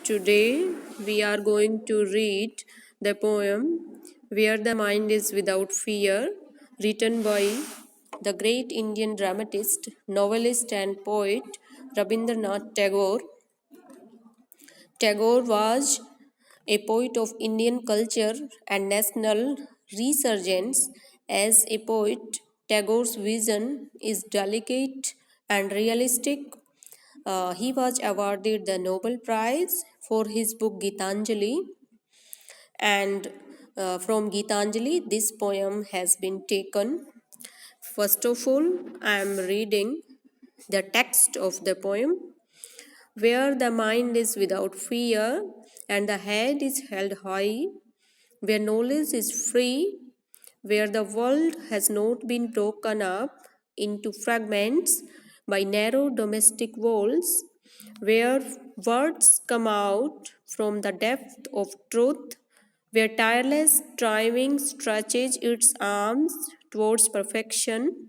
Today we are going to read the poem Where the Mind is Without Fear, written by the great Indian dramatist, novelist, and poet Rabindranath Tagore. Tagore was a poet of Indian culture and national resurgence. As a poet, Tagore's vision is delicate and realistic. He was awarded the Nobel Prize for his book Gitanjali, and from Gitanjali, this poem has been taken. First of all, I am reading the text of the poem. Where the mind is without fear and the head is held high, where knowledge is free, where the world has not been broken up into fragments by narrow domestic walls, where words come out from the depth of truth, where tireless striving stretches its arms towards perfection,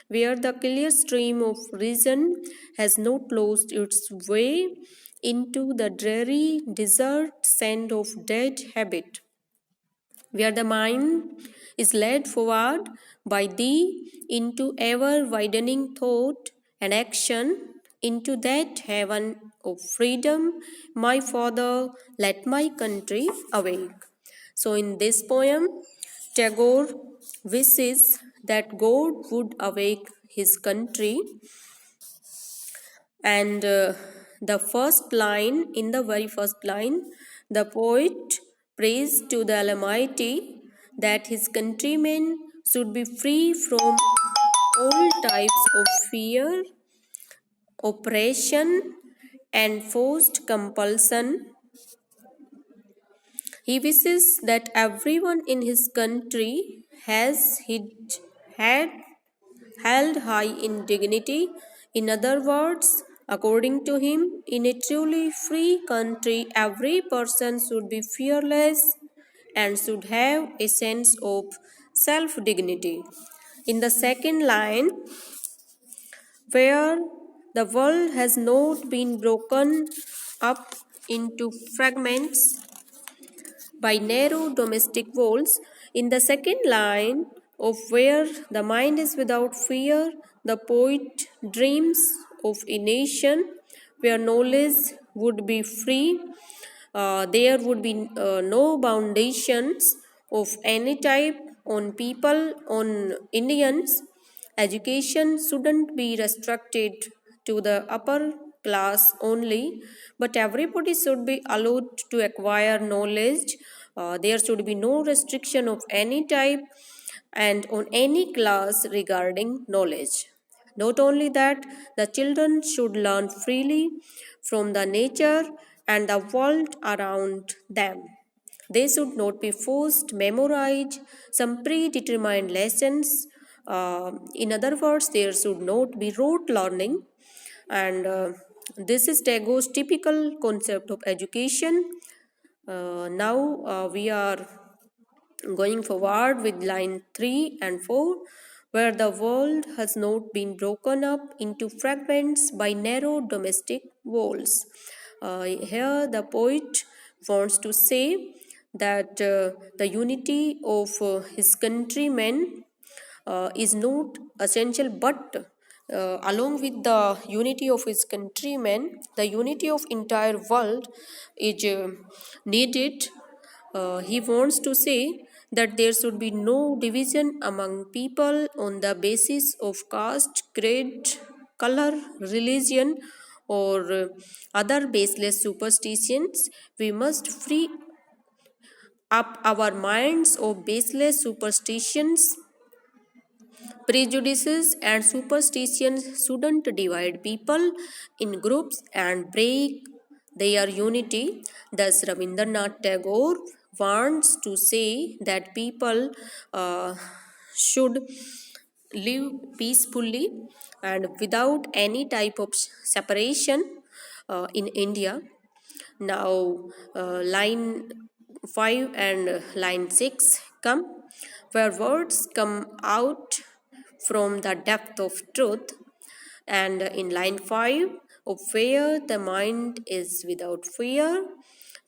where the clear stream of reason has not lost its way into the dreary desert sand of dead habit, where the mind is led forward by thee into ever widening thought and action, into that heaven of freedom, my Father, let my country awake. So, in this poem, Tagore wishes that God would awake his country, and the first line, in the very first line, the poet prays to the Almighty that his countrymen should be free from all types of fear, oppression, and forced compulsion. He wishes that everyone in his country has had held high in dignity. In other words, according to him, in a truly free country, every person should be fearless and should have a sense of self dignity. In the second line, where the world has not been broken up into fragments by narrow domestic walls. In the second line of where the mind is without fear, the poet dreams of a nation where knowledge would be free. There would be no foundations of any type on people, on Indians. Education shouldn't be restricted to the upper class only, but everybody should be allowed to acquire knowledge. There should be no restriction of any type and on any class regarding knowledge. Not only that, the children should learn freely from the nature and the world around them. They should not be forced to memorize some predetermined lessons. In other words, there should not be rote learning, and this is Tagore's typical concept of education. Now we are going forward with line 3 and 4, where the world has not been broken up into fragments by narrow domestic walls. Here, the poet wants to say that the unity of his countrymen is not essential, but along with the unity of his countrymen, the unity of entire world is needed. He wants to say that there should be no division among people on the basis of caste, creed, color, religion, or other baseless superstitions. We must free up our minds of baseless superstitions. Prejudices and superstitions shouldn't divide people in groups and break their unity. Thus, Rabindranath Tagore wants to say that people should live peacefully and without any type of separation in India. Now, line 5 and line 6 come, where words come out from the depth of truth. And in line 5 of where the mind is without fear.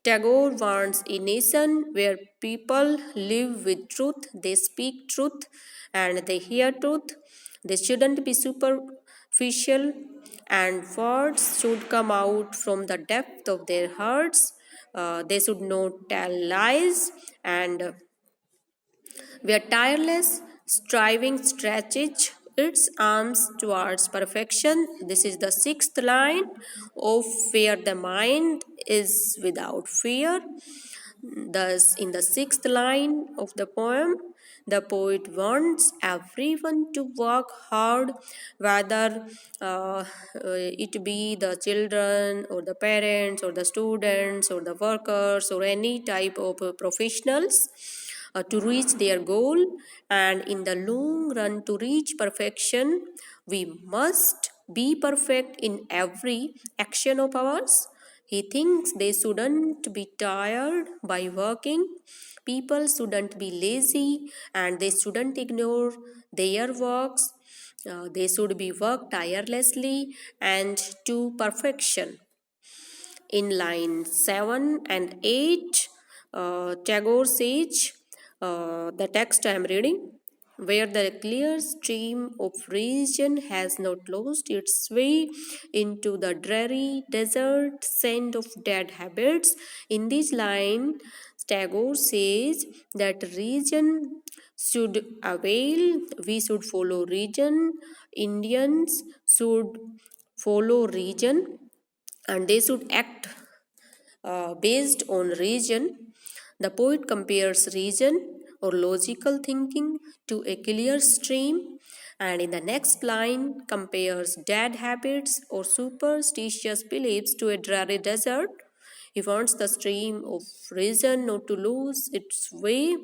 Tagore wants a nation where people live with truth, they speak truth, and they hear truth. They shouldn't be superficial, and words should come out from the depth of their hearts. They should not tell lies, and where tireless striving stretches its arms towards perfection. This is the sixth line of Where the Mind is Without Fear. Thus, in the sixth line of the poem, the poet wants everyone to work hard, whether it be the children or the parents or the students or the workers or any type of professionals, to reach their goal. And in the long run, to reach perfection, we must be perfect in every action of ours. He thinks they shouldn't be tired by working. People shouldn't be lazy and they shouldn't ignore their works. They should be worked tirelessly and to perfection. In line 7 and 8, Tagore says, the text I am reading, where the clear stream of reason has not lost its way into the dreary desert sand of dead habits. In this line, Tagore says that reason should avail, we should follow reason, Indians should follow reason, and they should act based on reason. The poet compares reason or logical thinking to a clear stream, and in the next line compares dead habits or superstitious beliefs to a dreary desert. He wants the stream of reason not to lose its way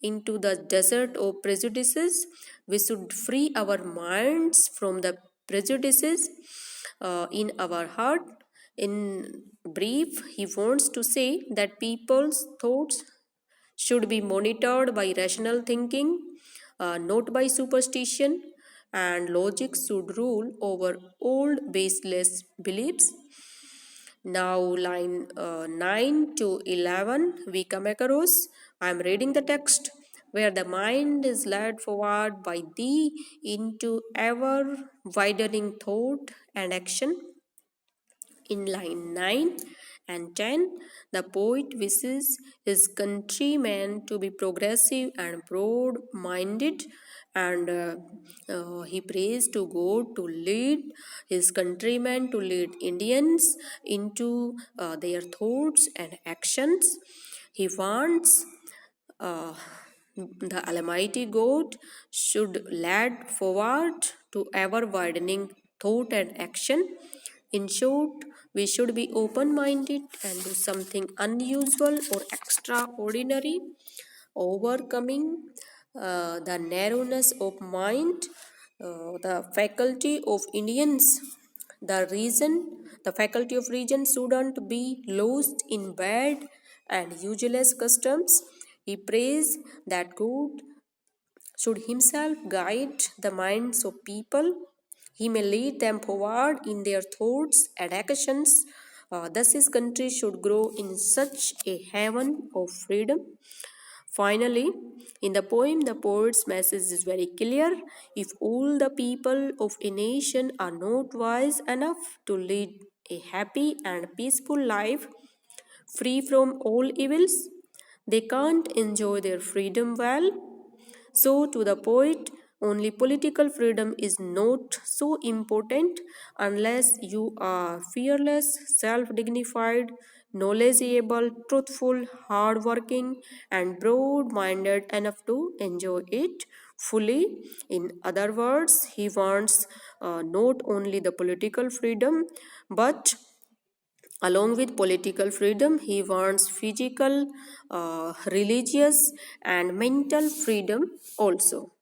into the desert of prejudices. We should free our minds from the prejudices in our heart. In brief, he wants to say that people's thoughts should be monitored by rational thinking, not by superstition, and logic should rule over old baseless beliefs. Now, line 9 to 11, we come across. I am reading the text where the mind is led forward by thee into ever widening thought and action. In line 9 and 10, the poet wishes his countrymen to be progressive and broad minded, and he prays to God to lead his countrymen, to lead Indians into their thoughts and actions. He wants uh, the Almighty God should lead forward to ever widening thought and action. In short, we should be open minded and do something unusual or extraordinary, overcoming the narrowness of mind, the faculty of Indians. The faculty of reason shouldn't be lost in bad and useless customs. He prays that God should himself guide the minds of people. He may lead them forward in their thoughts and actions. Thus, his country should grow in such a heaven of freedom. Finally, in the poem, the poet's message is very clear. If all the people of a nation are not wise enough to lead a happy and peaceful life, free from all evils, they can't enjoy their freedom well. So, to the poet, only political freedom is not so important unless you are fearless, self dignified, knowledgeable, truthful, hardworking, and broad minded enough to enjoy it fully. In other words, he wants not only the political freedom but along with political freedom, he wants physical, religious, and mental freedom also.